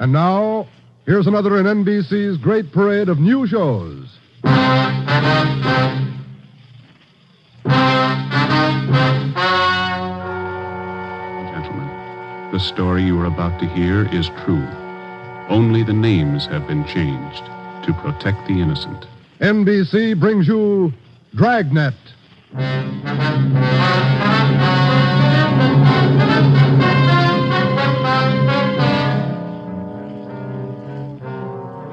And now, here's another in NBC's great parade of new shows. Gentlemen, the story you are about to hear is true. Only the names have been changed to protect the innocent. NBC brings you Dragnet.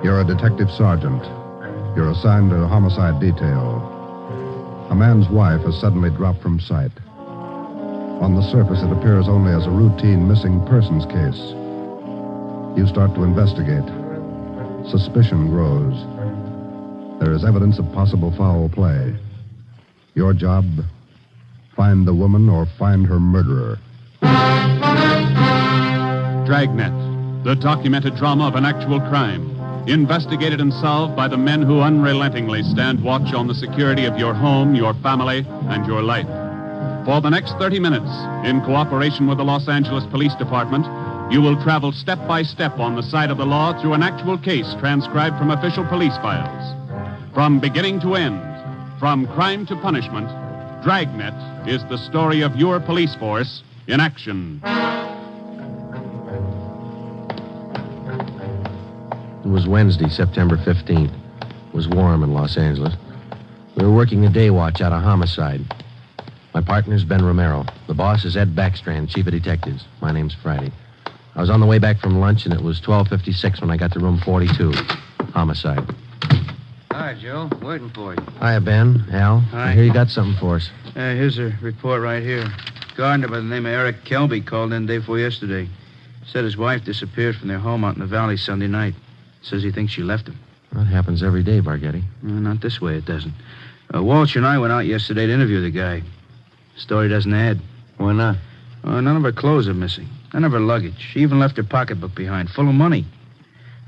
You're a detective sergeant. You're assigned to a homicide detail. A man's wife has suddenly dropped from sight. On the surface, it appears only as a routine missing persons case. You start to investigate. Suspicion grows. There is evidence of possible foul play. Your job, find the woman or find her murderer. Dragnet, the documented drama of an actual crime. Investigated and solved by the men who unrelentingly stand watch on the security of your home, your family, and your life. For the next 30 minutes, in cooperation with the Los Angeles Police Department, you will travel step by step on the side of the law through an actual case transcribed from official police files. From beginning to end, from crime to punishment, Dragnet is the story of your police force in action. It was Wednesday, September 15th. It was warm in Los Angeles. We were working a day watch out of homicide. My partner's Ben Romero. The boss is Ed Backstrand, chief of detectives. My name's Friday. I was on the way back from lunch, and it was 12:56 when I got to room 42. Homicide. Hi, Joe. Waiting for you. Hiya, Ben. Al. Hi. I hear you got something for us. Here's a report right here. Gardener by the name of Eric Kelby called in day before yesterday. Said his wife disappeared from their home out in the valley Sunday night. Says he thinks she left him. That happens every day, Barghetti. Not this way, it doesn't. Walsh and I went out yesterday to interview the guy. Story doesn't add. Why not? None of her clothes are missing. None of her luggage. She even left her pocketbook behind, full of money.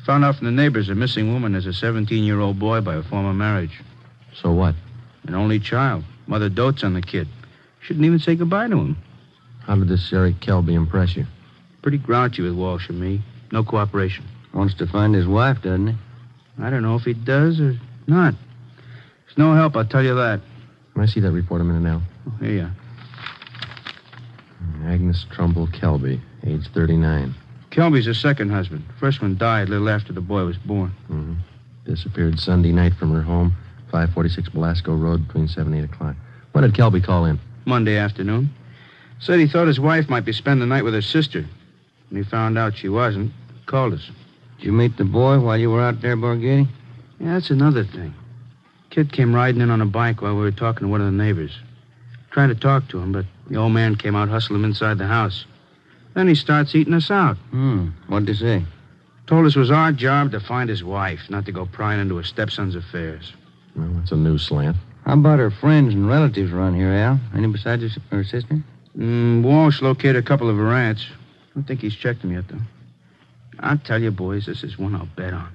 Found out from the neighbors a missing woman is a 17-year-old boy by a former marriage. So what? An only child. Mother dotes on the kid. Shouldn't even say goodbye to him. How did this Eric Kelby impress you? Pretty grouchy with Walsh and me. No cooperation. Wants to find his wife, doesn't he? I don't know if he does or not. There's no help, I'll tell you that. Can I see that report a minute now? Oh, here you are. Agnes Trumbull Kelby, age 39. Kelby's her second husband. First one died a little after the boy was born. Mm-hmm. Disappeared Sunday night from her home, 546 Belasco Road, between 7 and 8 o'clock. When did Kelby call in? Monday afternoon. Said he thought his wife might be spending the night with her sister. When he found out she wasn't, he called us. Did you meet the boy while you were out there, Borghetti? Yeah, that's another thing. Kid came riding in on a bike while we were talking to one of the neighbors. Tried to talk to him, but the old man came out, hustled him inside the house. Then he starts eating us out. What'd he say? Told us it was our job to find his wife, not to go prying into his stepson's affairs. Well, that's a new slant. How about her friends and relatives around here, Al? Any besides her sister? Walsh located a couple of her aunts. I don't think he's checked them yet, though. I'll tell you, boys, this is one I'll bet on.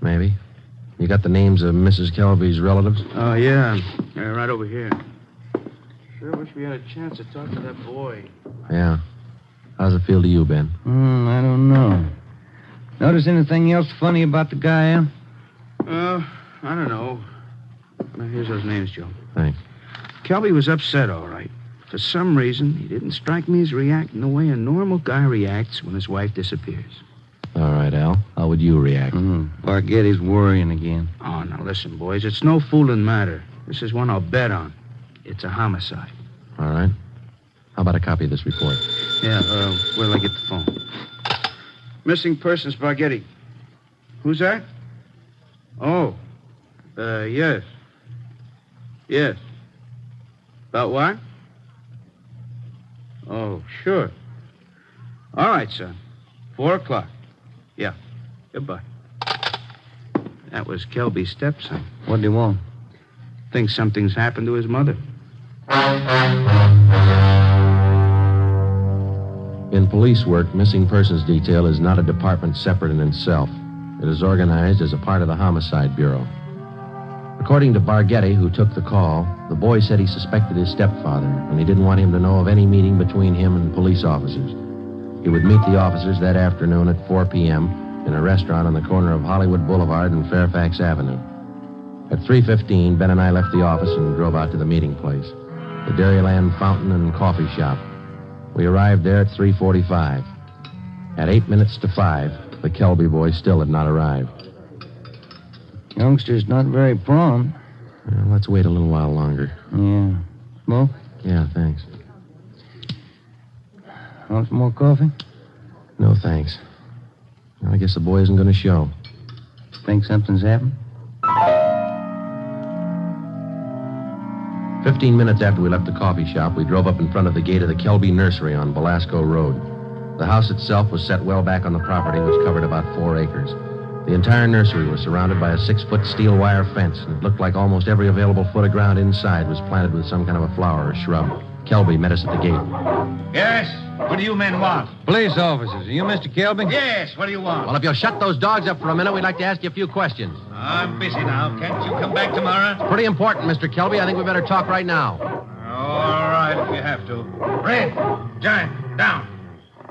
Maybe. You got the names of Mrs. Kelby's relatives? Oh, yeah. Right over here. Sure wish we had a chance to talk to that boy. Yeah. How's it feel to you, Ben? I don't know. Notice anything else funny about the guy, Al? I don't know. Well, here's those names, Joe. Thanks. Kelby was upset, all right. For some reason, he didn't strike me as reacting the way a normal guy reacts when his wife disappears. All right, Al. How would you react? Barghetti's worrying again. Oh, now listen, boys. It's no fooling matter. This is one I'll bet on. It's a homicide. All right. How about a copy of this report? Yeah, where'll I get the phone? Missing persons, Barghetti. Who's that? Oh, yes. Yes. About what? Oh, sure. All right, son. 4 o'clock. Yeah. Goodbye. That was Kelby's stepson. What do you want? Thinks something's happened to his mother. In police work, missing persons detail is not a department separate in itself. It is organized as a part of the Homicide Bureau. According to Barghetti, who took the call, the boy said he suspected his stepfather, and he didn't want him to know of any meeting between him and police officers. He would meet the officers that afternoon at 4 p.m., in a restaurant on the corner of Hollywood Boulevard and Fairfax Avenue. At 3:15, Ben and I left the office and drove out to the meeting place, the Dairyland Fountain and Coffee Shop. We arrived there at 3:45. At 8 minutes to 5, the Kelby boy still had not arrived. Youngster's not very prompt. Well, let's wait a little while longer. Yeah. Smoke? Yeah, thanks. Want some more coffee? No, thanks. I guess the boy isn't going to show. Think something's happened? 15 minutes after we left the coffee shop, we drove up in front of the gate of the Kelby Nursery on Belasco Road. The house itself was set well back on the property, which covered about 4 acres. The entire nursery was surrounded by a 6-foot steel wire fence, and it looked like almost every available foot of ground inside was planted with some kind of a flower or shrub. Kelby met us at the gate. Yes? What do you men want? Police officers. Are you Mr. Kelby? Yes, what do you want? Well, if you'll shut those dogs up for a minute, we'd like to ask you a few questions. I'm busy now. Can't you come back tomorrow? Pretty important, Mr. Kelby. I think we better talk right now. All right, if you have to. Red, Giant, down.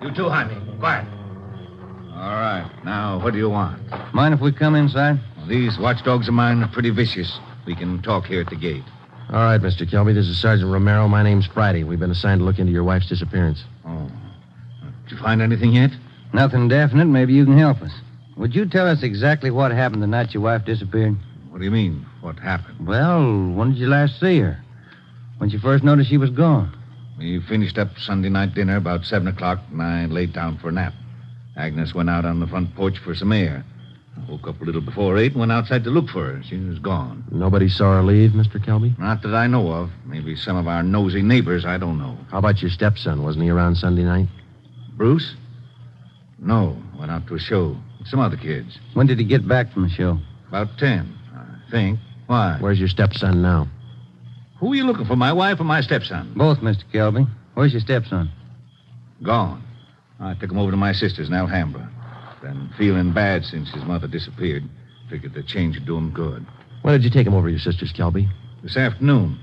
You too, Jaime. Quiet. All right. Now, what do you want? Mind if we come inside? Well, these watchdogs of mine are pretty vicious. We can talk here at the gate. All right, Mr. Kelby. This is Sergeant Romero. My name's Friday. We've been assigned to look into your wife's disappearance. Oh. Did you find anything yet? Nothing definite. Maybe you can help us. Would you tell us exactly what happened the night your wife disappeared? What do you mean, what happened? Well, when did you last see her? When you first noticed she was gone? We finished up Sunday night dinner about 7 o'clock, and I laid down for a nap. Agnes went out on the front porch for some air. I woke up a little before 8 and went outside to look for her. She was gone. Nobody saw her leave, Mr. Kelby? Not that I know of. Maybe some of our nosy neighbors, I don't know. How about your stepson? Wasn't he around Sunday night? Bruce? No, went out to a show with some other kids. When did he get back from the show? About 10, I think. Why? Where's your stepson now? Who are you looking for, my wife or my stepson? Both, Mr. Kelby. Where's your stepson? Gone. I took him over to my sister's in Alhambra. Been feeling bad since his mother disappeared. Figured the change would do him good. When did you take him over to your sister's, Kelby? This afternoon.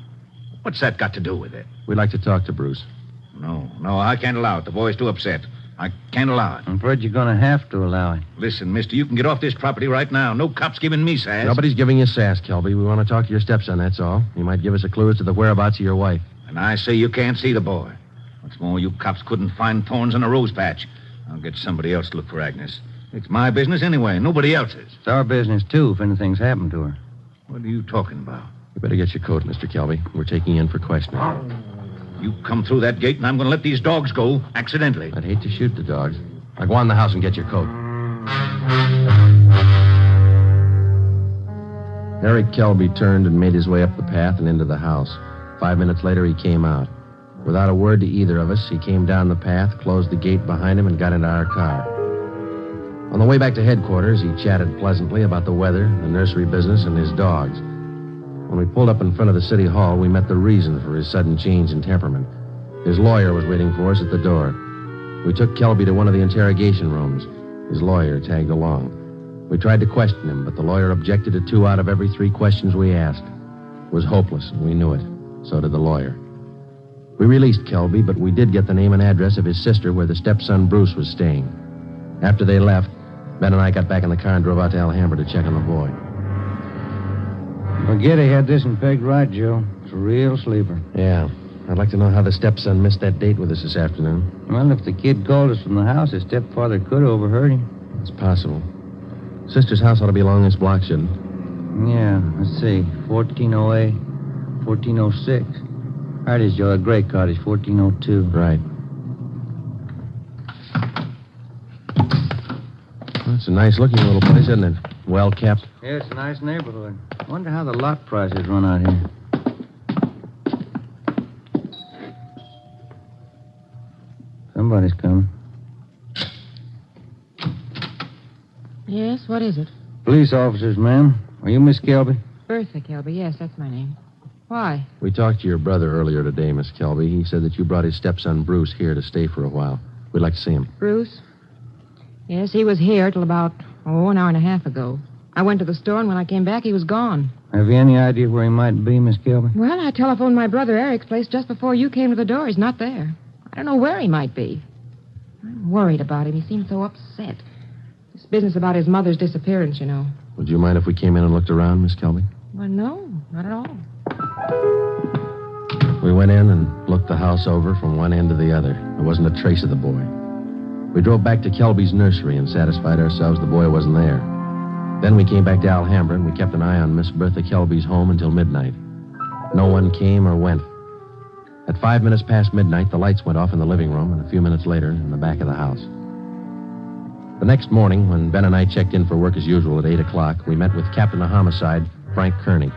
What's that got to do with it? We'd like to talk to Bruce. No, I can't allow it. The boy's too upset. I can't allow it. I'm afraid you're going to have to allow it. Listen, mister, you can get off this property right now. No cop's giving me sass. Nobody's giving you sass, Kelby. We want to talk to your stepson, that's all. He might give us a clue as to the whereabouts of your wife. And I say you can't see the boy. What's more, you cops couldn't find thorns in a rose patch. I'll get somebody else to look for Agnes. It's my business anyway, nobody else's. It's our business, too, if anything's happened to her. What are you talking about? You better get your coat, Mr. Kelby. We're taking you in for questioning. You come through that gate, and I'm going to let these dogs go accidentally. I'd hate to shoot the dogs. Now go on in the house and get your coat. Eric Kelby turned and made his way up the path and into the house. 5 minutes later, he came out. Without a word to either of us, he came down the path, closed the gate behind him, and got into our car. On the way back to headquarters, he chatted pleasantly about the weather, the nursery business, and his dogs. When we pulled up in front of the city hall, we met the reason for his sudden change in temperament. His lawyer was waiting for us at the door. We took Kelby to one of the interrogation rooms. His lawyer tagged along. We tried to question him, but the lawyer objected to 2 out of every 3 questions we asked. It was hopeless, and we knew it. So did the lawyer. We released Kelby, but we did get the name and address of his sister where the stepson Bruce was staying. After they left, Ben and I got back in the car and drove out to Alhambra to check on the boy. Forget he had this one pegged right, Joe. It's a real sleeper. Yeah. I'd like to know how the stepson missed that date with us this afternoon. Well, if the kid called us from the house, his stepfather could have overheard him. It's possible. Sister's house ought to be along this block, shouldn't it? Yeah, let's see. 1408, 1406. Right is, Joe. A gray cottage, 1402. Right. Well, it's a nice-looking little place, isn't it? Well kept. Yeah, it's a nice neighborhood. Wonder how the lot prices run out here. Somebody's coming. Yes, what is it? Police officers, ma'am. Are you Miss Kelby? Bertha Kelby, yes, that's my name. Why? We talked to your brother earlier today, Miss Kelby. He said that you brought his stepson Bruce here to stay for a while. We'd like to see him. Bruce? Yes, he was here till about, an hour and a half ago. I went to the store, and when I came back, he was gone. Have you any idea where he might be, Miss Kelby? Well, I telephoned my brother Eric's place just before you came to the door. He's not there. I don't know where he might be. I'm worried about him. He seems so upset. This business about his mother's disappearance, you know. Would you mind if we came in and looked around, Miss Kelby? Well, no, not at all. We went in and looked the house over from one end to the other. There wasn't a trace of the boy. We drove back to Kelby's nursery and satisfied ourselves the boy wasn't there. Then we came back to Alhambra and we kept an eye on Miss Bertha Kelby's home until midnight. No one came or went. At 5 minutes past midnight, the lights went off in the living room, and a few minutes later, in the back of the house. The next morning, when Ben and I checked in for work as usual at 8 o'clock, we met with Captain of Homicide, Frank Kearney.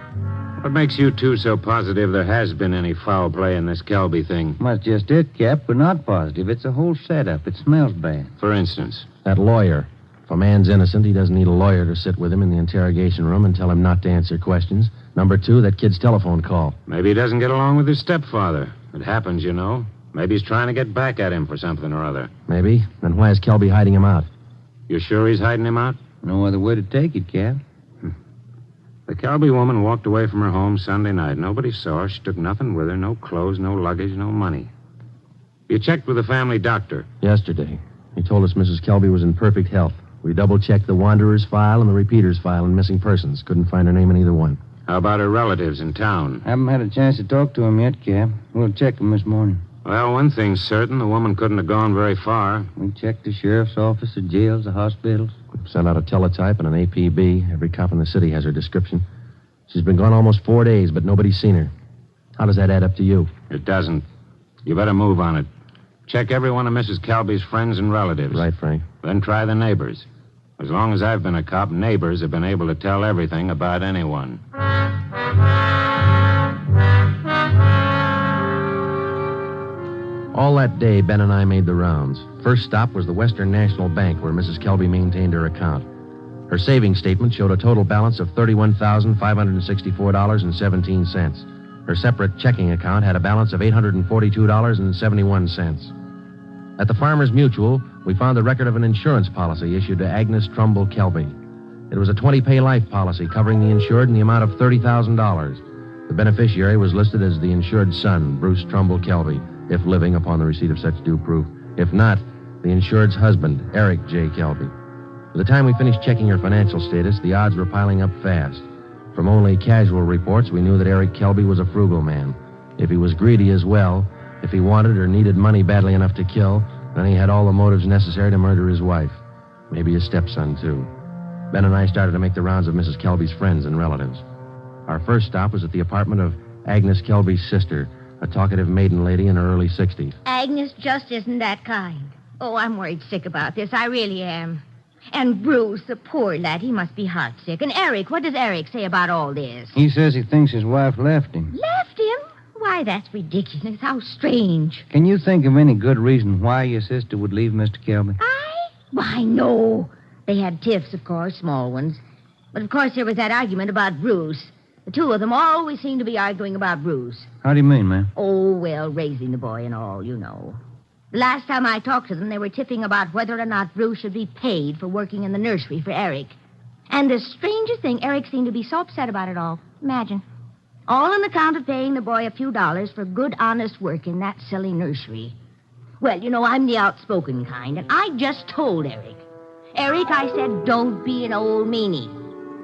What makes you two so positive there has been any foul play in this Kelby thing? Well, that's just it, Cap. We're not positive. It's a whole setup. It smells bad. For instance? That lawyer. If a man's innocent, he doesn't need a lawyer to sit with him in the interrogation room and tell him not to answer questions. Number two, that kid's telephone call. Maybe he doesn't get along with his stepfather. It happens, you know. Maybe he's trying to get back at him for something or other. Maybe. Then why is Kelby hiding him out? You sure he's hiding him out? No other way to take it, Cap. The Kelby woman walked away from her home Sunday night. Nobody saw her. She took nothing with her. No clothes, no luggage, no money. You checked with the family doctor? Yesterday. He told us Mrs. Kelby was in perfect health. We double-checked the wanderer's file and the repeater's file and missing persons. Couldn't find her name in either one. How about her relatives in town? Haven't had a chance to talk to him yet, Cap. We'll check him this morning. Well, one thing's certain. The woman couldn't have gone very far. We checked the sheriff's office, the jails, the hospitals. We've sent out a teletype and an APB. Every cop in the city has her description. She's been gone almost 4 days, but nobody's seen her. How does that add up to you? It doesn't. You better move on it. Check every one of Mrs. Kelby's friends and relatives. Right, Frank. Then try the neighbors. As long as I've been a cop, neighbors have been able to tell everything about anyone. All that day, Ben and I made the rounds. First stop was the Western National Bank, where Mrs. Kelby maintained her account. Her savings statement showed a total balance of $31,564.17. Her separate checking account had a balance of $842.71. At the Farmers Mutual, we found the record of an insurance policy issued to Agnes Trumbull Kelby. It was a 20-pay life policy covering the insured in the amount of $30,000. The beneficiary was listed as the insured son, Bruce Trumbull Kelby, if living upon the receipt of such due proof. If not, the insured's husband, Eric J. Kelby. By the time we finished checking her financial status, the odds were piling up fast. From only casual reports, we knew that Eric Kelby was a frugal man. If he was greedy as well, if he wanted or needed money badly enough to kill, then he had all the motives necessary to murder his wife. Maybe his stepson, too. Ben and I started to make the rounds of Mrs. Kelby's friends and relatives. Our first stop was at the apartment of Agnes Kelby's sister, a talkative maiden lady in her early 60s. Agnes just isn't that kind. Oh, I'm worried sick about this. I really am. And Bruce, the poor lad, he must be heartsick. And Eric, what does Eric say about all this? He says he thinks his wife left him. Left him? Why, that's ridiculous. How strange. Can you think of any good reason why your sister would leave Mr. Kelby? Why, no. They had tiffs, of course, small ones. But, of course, there was that argument about Bruce. The two of them always seem to be arguing about Bruce. How do you mean, ma'am? Oh, well, raising the boy and all, you know. The last time I talked to them, they were tiffing about whether or not Bruce should be paid for working in the nursery for Eric. And the strangest thing, Eric seemed to be so upset about it all. Imagine. All on account of paying the boy a few dollars for good, honest work in that silly nursery. Well, you know, I'm the outspoken kind, and I just told Eric. Eric, I said, don't be an old meanie.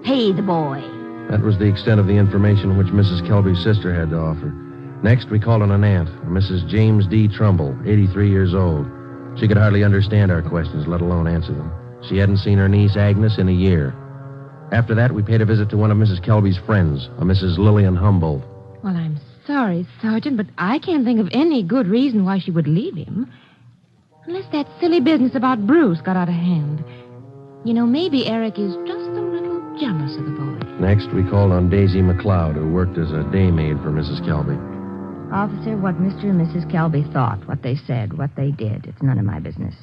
Pay the boy. That was the extent of the information which Mrs. Kelby's sister had to offer. Next, we called on an aunt, Mrs. James D. Trumbull, 83 years old. She could hardly understand our questions, let alone answer them. She hadn't seen her niece, Agnes, in a year. After that, we paid a visit to one of Mrs. Kelby's friends, a Mrs. Lillian Humboldt. Well, I'm sorry, Sergeant, but I can't think of any good reason why she would leave him. Unless that silly business about Bruce got out of hand. You know, maybe Eric is just a little jealous of the boy. Next, we called on Daisy McLeod, who worked as a day maid for Mrs. Kelby. Officer, what Mr. and Mrs. Kelby thought, what they said, what they did, it's none of my business.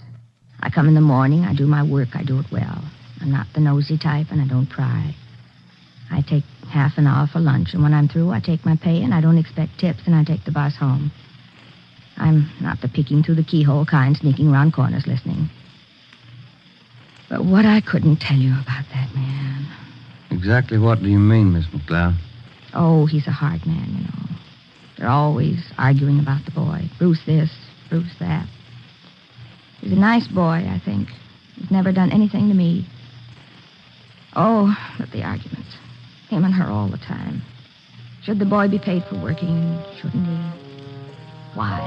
I come in the morning, I do my work, I do it well. I'm not the nosy type, and I don't pry. I take half an hour for lunch, and when I'm through, I take my pay, and I don't expect tips, and I take the bus home. I'm not the peeking through the keyhole kind, sneaking around corners listening. But what I couldn't tell you about that man. Exactly what do you mean, Miss McLeod? Oh, he's a hard man, you know. They're always arguing about the boy. Bruce this, Bruce that. He's a nice boy, I think. He's never done anything to me. Oh, but the arguments. Him and her all the time. Should the boy be paid for working? Shouldn't he? Why?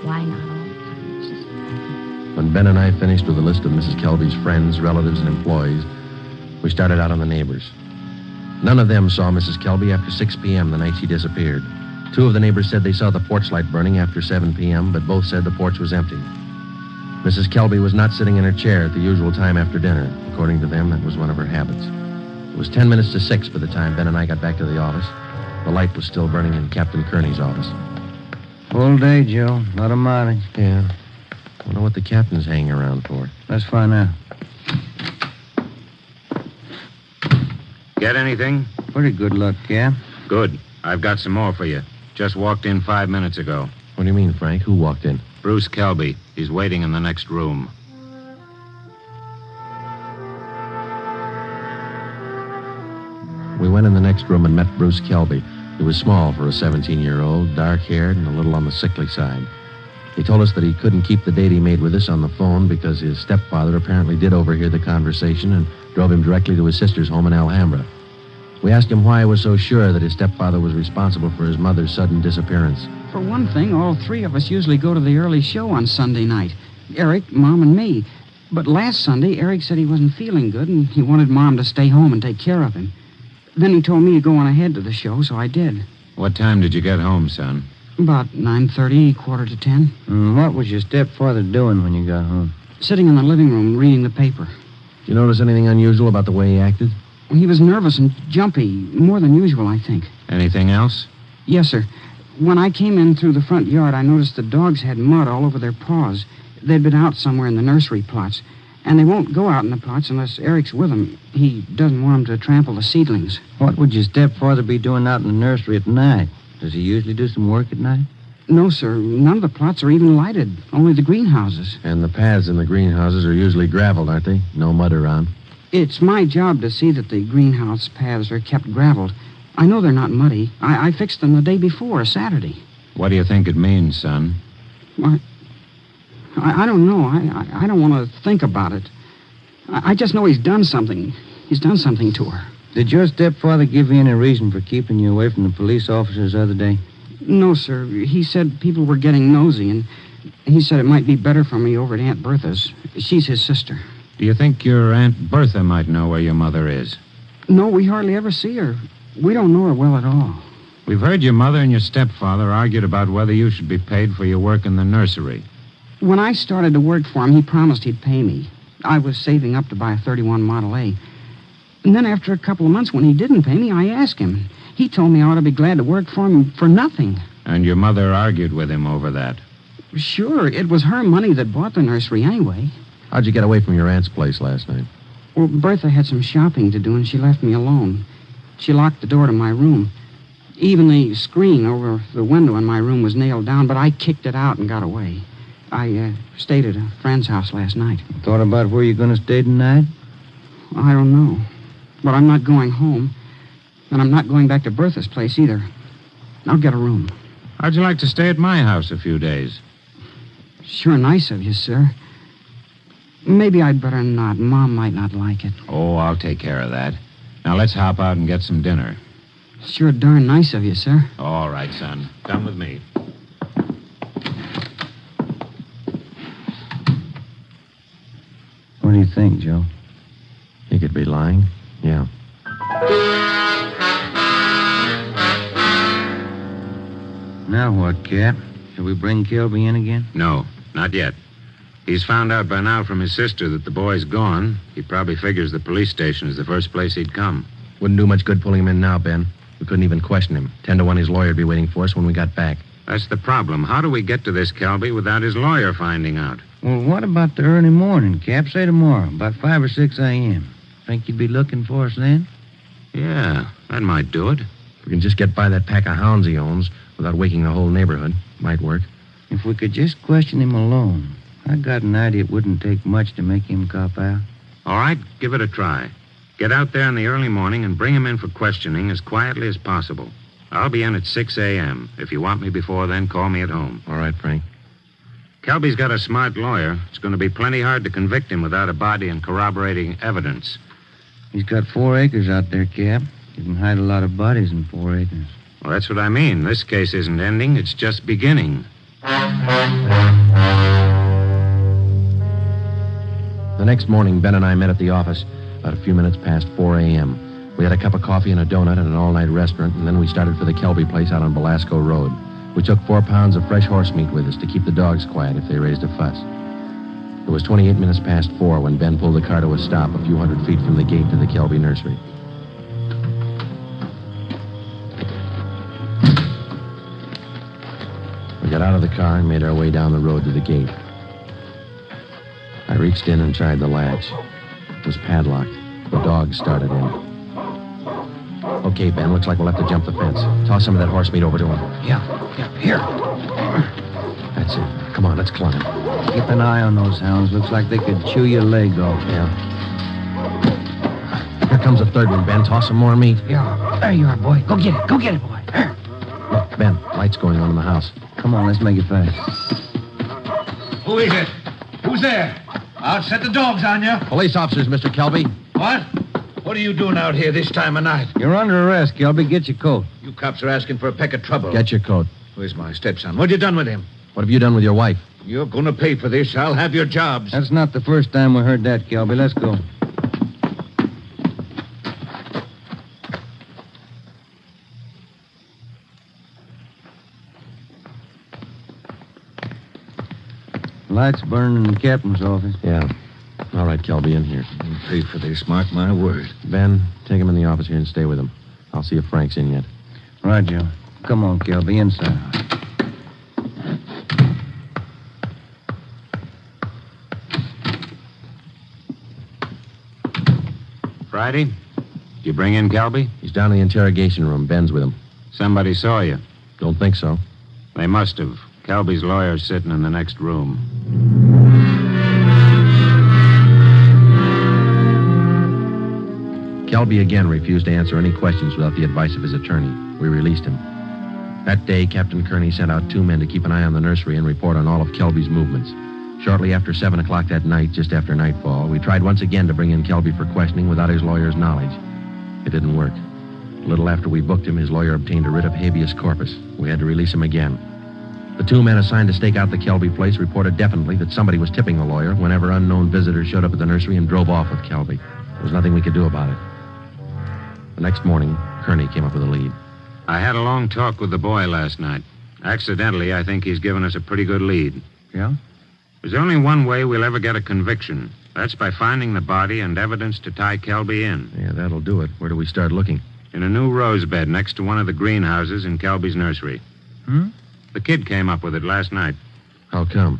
Why not all the time? It's just... When Ben and I finished with a list of Mrs. Kelby's friends, relatives, and employees, we started out on the neighbors. None of them saw Mrs. Kelby after 6 p.m. the night she disappeared. 2 of the neighbors said they saw the porch light burning after 7 p.m., but both said the porch was empty. Mrs. Kelby was not sitting in her chair at the usual time after dinner. According to them, that was one of her habits. It was 10 minutes to 6 by the time Ben and I got back to the office. The light was still burning in Captain Kearney's office. Full day, Joe. A lot of mileage. Yeah. Wonder what the captain's hanging around for. Let's find out. Get anything? Pretty good luck, Cap. Good. I've got some more for you. Just walked in 5 minutes ago. What do you mean, Frank? Who walked in? Bruce Kelby. He's waiting in the next room. We went in the next room and met Bruce Kelby. He was small for a 17-year-old, dark-haired, and a little on the sickly side. He told us that he couldn't keep the date he made with us on the phone because his stepfather apparently did overhear the conversation and drove him directly to his sister's home in Alhambra. We asked him why he was so sure that his stepfather was responsible for his mother's sudden disappearance. For one thing, all 3 of us usually go to the early show on Sunday night. Eric, Mom, and me. But last Sunday, Eric said he wasn't feeling good and he wanted Mom to stay home and take care of him. Then he told me to go on ahead to the show, so I did. What time did you get home, son? About 9:30, 9:45. What was your stepfather doing when you got home? Sitting in the living room reading the paper. Did you notice anything unusual about the way he acted? He was nervous and jumpy, more than usual, I think. Anything else? Yes, sir. When I came in through the front yard, I noticed the dogs had mud all over their paws. They'd been out somewhere in the nursery plots. And they won't go out in the plots unless Eric's with them. He doesn't want them to trample the seedlings. What would your stepfather be doing out in the nursery at night? Does he usually do some work at night? No, sir. None of the plots are even lighted. Only the greenhouses. And the paths in the greenhouses are usually graveled, aren't they? No mud around. It's my job to see that the greenhouse paths are kept graveled. I know they're not muddy. I fixed them the day before, Saturday. What do you think it means, son? I don't know. I don't want to think about it. I just know he's done something. He's done something to her. Did your stepfather give you any reason for keeping you away from the police officers the other day? No, sir. He said people were getting nosy, and he said it might be better for me over at Aunt Bertha's. She's his sister. Do you think your Aunt Bertha might know where your mother is? No, we hardly ever see her. We don't know her well at all. We've heard your mother and your stepfather argued about whether you should be paid for your work in the nursery. When I started to work for him, he promised he'd pay me. I was saving up to buy a 31 Model A. And then after a couple of months, when he didn't pay me, I asked him. He told me I ought to be glad to work for him for nothing. And your mother argued with him over that? Sure, it was her money that bought the nursery anyway. How'd you get away from your aunt's place last night? Well, Bertha had some shopping to do, and she left me alone. She locked the door to my room. Even the screen over the window in my room was nailed down, but I kicked it out and got away. I stayed at a friend's house last night. Thought about where you're going to stay tonight? I don't know. But I'm not going home. And I'm not going back to Bertha's place either. I'll get a room. How'd you like to stay at my house a few days? Sure nice of you, sir. Maybe I'd better not. Mom might not like it. Oh, I'll take care of that. Now, let's hop out and get some dinner. Sure darn nice of you, sir. All right, son. Come with me. What do you think, Joe? He could be lying. Yeah. Now what, Cap? Shall we bring Kelby in again? No, not yet. He's found out by now from his sister that the boy's gone. He probably figures the police station is the first place he'd come. Wouldn't do much good pulling him in now, Ben. We couldn't even question him. 10 to 1 his lawyer'd be waiting for us when we got back. That's the problem. How do we get to this Kelby without his lawyer finding out? Well, what about the early morning, Cap? Say tomorrow, about 5 or 6 a.m. Think you'd be looking for us then? Yeah, that might do it. If we can just get by that pack of hounds he owns without waking the whole neighborhood, might work. If we could just question him alone, I got an idea it wouldn't take much to make him cop out. All right, give it a try. Get out there in the early morning and bring him in for questioning as quietly as possible. I'll be in at 6 a.m. If you want me before then, call me at home. All right, Frank. Kelby's got a smart lawyer. It's going to be plenty hard to convict him without a body and corroborating evidence. He's got 4 acres out there, Cap. You can hide a lot of bodies in 4 acres. Well, that's what I mean. This case isn't ending. It's just beginning. The next morning, Ben and I met at the office about a few minutes past 4 a.m. We had a cup of coffee and a donut at an all-night restaurant, and then we started for the Kelby place out on Belasco Road. We took 4 pounds of fresh horse meat with us to keep the dogs quiet if they raised a fuss. It was 28 minutes past 4 when Ben pulled the car to a stop a few hundred feet from the gate to the Kelby nursery. We got out of the car and made our way down the road to the gate. I reached in and tried the latch. It was padlocked. The dogs started in. Okay, Ben, looks like we'll have to jump the fence. Toss some of that horse meat over to him. Yeah, here. That's it. Come on, let's climb. Keep an eye on those hounds. Looks like they could chew your leg off. Yeah. Here comes a third one, Ben. Toss some more meat. Yeah, there you are, boy. Go get it, boy. There. Look, Ben, lights going on in the house. Come on, let's make it fast. Who is it? Who's there? I'll set the dogs on you. Police officers, Mr. Kelby. What? What are you doing out here this time of night? You're under arrest, Kelby. Get your coat. You cops are asking for a peck of trouble. Get your coat. Where's my stepson? What you done with him? What have you done with your wife? You're going to pay for this. I'll have your jobs. That's not the first time we heard that, Kelby. Let's go. Lights burning in the captain's office. Yeah. All right, Kelby, in here. I'll pay for this, mark my word. Ben, take him in the office here and stay with him. I'll see if Frank's in yet. Right, Joe. Come on, Kelby, inside. Friday? Did you bring in Kelby? He's down in the interrogation room. Ben's with him. Somebody saw you. Don't think so. They must have. Kelby's lawyer's sitting in the next room. Kelby again refused to answer any questions without the advice of his attorney. We released him. That day, Captain Kearney sent out 2 men to keep an eye on the nursery and report on all of Kelby's movements. Shortly after 7 o'clock that night, just after nightfall, we tried once again to bring in Kelby for questioning without his lawyer's knowledge. It didn't work. A little after we booked him, his lawyer obtained a writ of habeas corpus. We had to release him again. The 2 men assigned to stake out the Kelby place reported definitely that somebody was tipping the lawyer whenever unknown visitors showed up at the nursery and drove off with Kelby. There was nothing we could do about it. The next morning, Kearney came up with a lead. I had a long talk with the boy last night. Accidentally, I think he's given us a pretty good lead. Yeah? There's only one way we'll ever get a conviction. That's by finding the body and evidence to tie Kelby in. Yeah, that'll do it. Where do we start looking? In a new rose bed next to one of the greenhouses in Kelby's nursery. The kid came up with it last night. How come?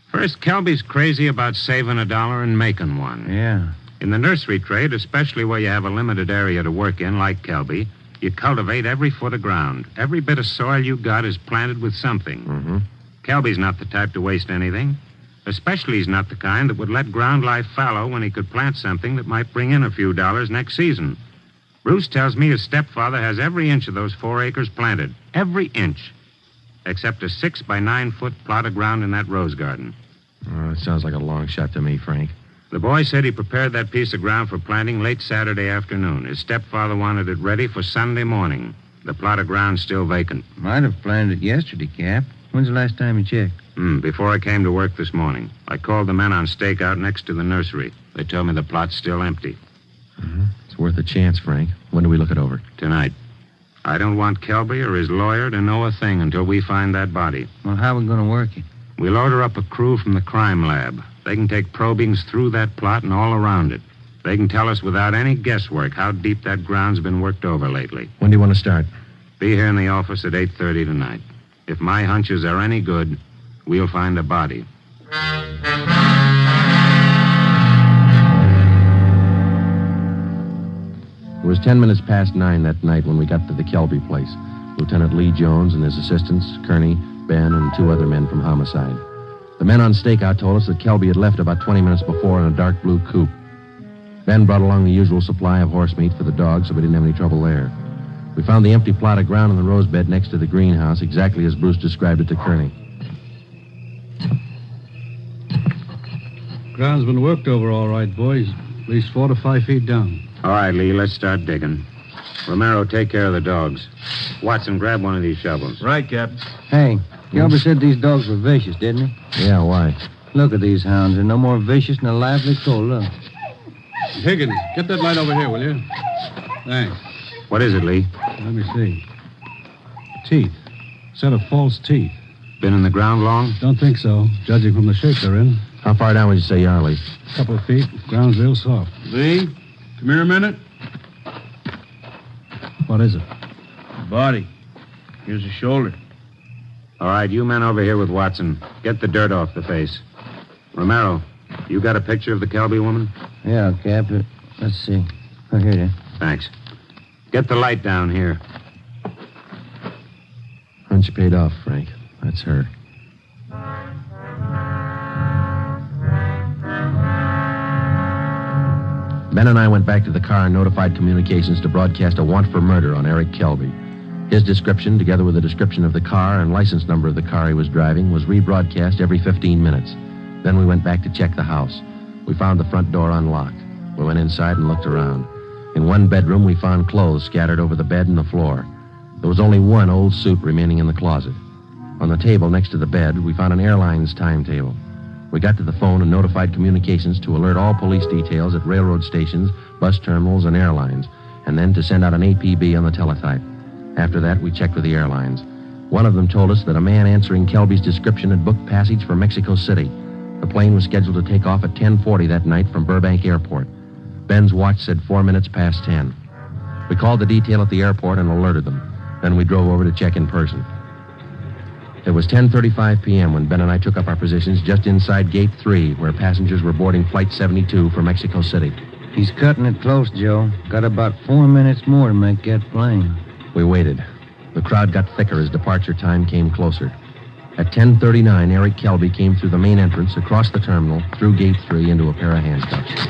First, Kelby's crazy about saving $1 and making one. Yeah. In the nursery trade, especially where you have a limited area to work in, like Kelby, you cultivate every foot of ground. Every bit of soil you got is planted with something. Mm-hmm. Kelby's not the type to waste anything. Especially he's not the kind that would let ground lie fallow when he could plant something that might bring in a few dollars next season. Bruce tells me his stepfather has every inch of those 4 acres planted. Every inch. Except a 6 by 9 foot plot of ground in that rose garden. Oh, it sounds like a long shot to me, Frank. The boy said he prepared that piece of ground for planting late Saturday afternoon. His stepfather wanted it ready for Sunday morning. The plot of ground's still vacant. Might have planted it yesterday, Cap. When's the last time you checked? Before I came to work this morning. I called the men on stakeout next to the nursery. They told me the plot's still empty. It's worth a chance, Frank. When do we look it over? Tonight. I don't want Kelby or his lawyer to know a thing until we find that body. Well, how are we going to work it? We'll order up a crew from the crime lab. They can take probings through that plot and all around it. They can tell us without any guesswork how deep that ground's been worked over lately. When do you want to start? Be here in the office at 8:30 tonight. If my hunches are any good, we'll find a body. It was 10 minutes past 9 that night when we got to the Kelby place. Lieutenant Lee Jones and his assistants, Kearney, Ben, and 2 other men from homicide. The men on stakeout told us that Kelby had left about 20 minutes before in a dark blue coupe. Ben brought along the usual supply of horse meat for the dogs, so we didn't have any trouble there. We found the empty plot of ground in the rose bed next to the greenhouse, exactly as Bruce described it to Kearney. Ground's been worked over all right, boys. At least 4 to 5 feet down. All right, Lee, let's start digging. Romero, take care of the dogs. Watson, grab one of these shovels. Right, Captain. Hey, Kelby said these dogs were vicious, didn't he? Yeah, why? Look at these hounds. They're no more vicious than a lively coal. Look. Higgins, get that light over here, will you? Thanks. What is it, Lee? Let me see. Teeth. Set of false teeth. Been in the ground long? Don't think so, judging from the shape they're in. How far down would you say you are, Lee? A couple of feet. Ground's real soft. Lee, come here a minute. What is it? Body. Here's the shoulder. All right, you men over here with Watson. Get the dirt off the face. Romero, you got a picture of the Kelby woman? Yeah, Cap. Let's see. Oh, here it is. Thanks. Get the light down here. Hunch paid off, Frank. That's her. Ben and I went back to the car and notified communications to broadcast a want for murder on Eric Kelby. His description, together with a description of the car and license number of the car he was driving, was rebroadcast every 15 minutes. Then we went back to check the house. We found the front door unlocked. We went inside and looked around. In one bedroom, we found clothes scattered over the bed and the floor. There was only one old suit remaining in the closet. On the table next to the bed, we found an airline's timetable. We got to the phone and notified communications to alert all police details at railroad stations, bus terminals, and airlines, and then to send out an APB on the teletype. After that, we checked with the airlines. One of them told us that a man answering Kelby's description had booked passage for Mexico City. The plane was scheduled to take off at 10:40 that night from Burbank Airport. Ben's watch said 4 minutes past 10. We called the detail at the airport and alerted them. Then we drove over to check in person. It was 10:35 p.m. when Ben and I took up our positions just inside Gate 3, where passengers were boarding Flight 72 for Mexico City. He's cutting it close, Joe. Got about 4 minutes more to make that plane. We waited. The crowd got thicker as departure time came closer. At 10:39, Eric Kelby came through the main entrance, across the terminal, through Gate 3, into a pair of handcuffs.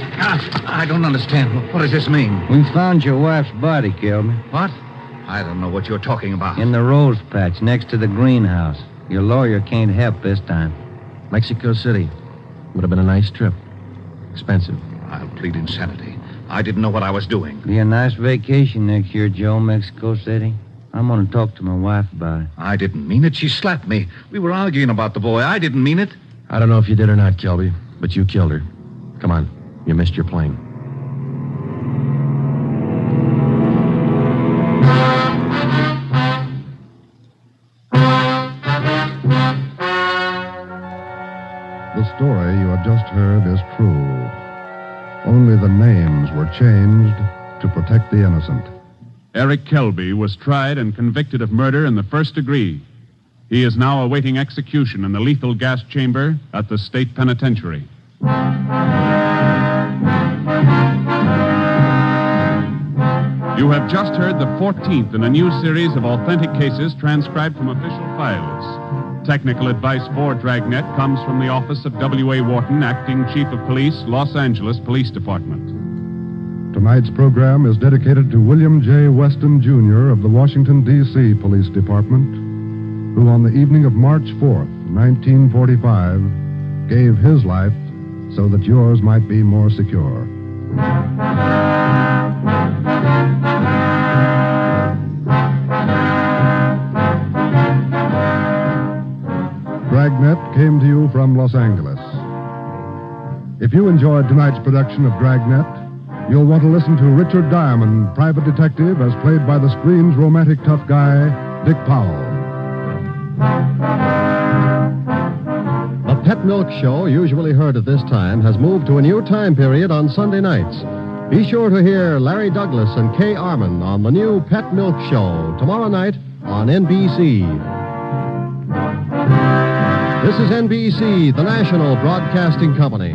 I don't understand. What does this mean? We found your wife's body, Kelby. What? I don't know what you're talking about. In the rose patch next to the greenhouse. Your lawyer can't help this time. Mexico City. Would have been a nice trip. Expensive. I'll plead insanity. I didn't know what I was doing. Be a nice vacation next year, Joe, Mexico City. I'm going to talk to my wife about it. I didn't mean it. She slapped me. We were arguing about the boy. I didn't mean it. I don't know if you did or not, Kelby, but you killed her. Come on. You missed your plane. The story you have just heard is true. Only the names were changed to protect the innocent. Eric Kelby was tried and convicted of murder in the first degree. He is now awaiting execution in the lethal gas chamber at the state penitentiary. You have just heard the 14th in a new series of authentic cases transcribed from official files. Technical advice for Dragnet comes from the office of W.A. Wharton, Acting Chief of Police, Los Angeles Police Department. Tonight's program is dedicated to William J. Weston, Jr. of the Washington, D.C. Police Department, who on the evening of March 4th, 1945, gave his life so that yours might be more secure. Dragnet came to you from Los Angeles. If you enjoyed tonight's production of Dragnet, you'll want to listen to Richard Diamond, private detective, as played by the screen's romantic tough guy, Dick Powell. The Pet Milk Show, usually heard at this time, has moved to a new time period on Sunday nights. Be sure to hear Larry Douglas and Kay Arman on the new Pet Milk Show tomorrow night on NBC. This is NBC, the national broadcasting company.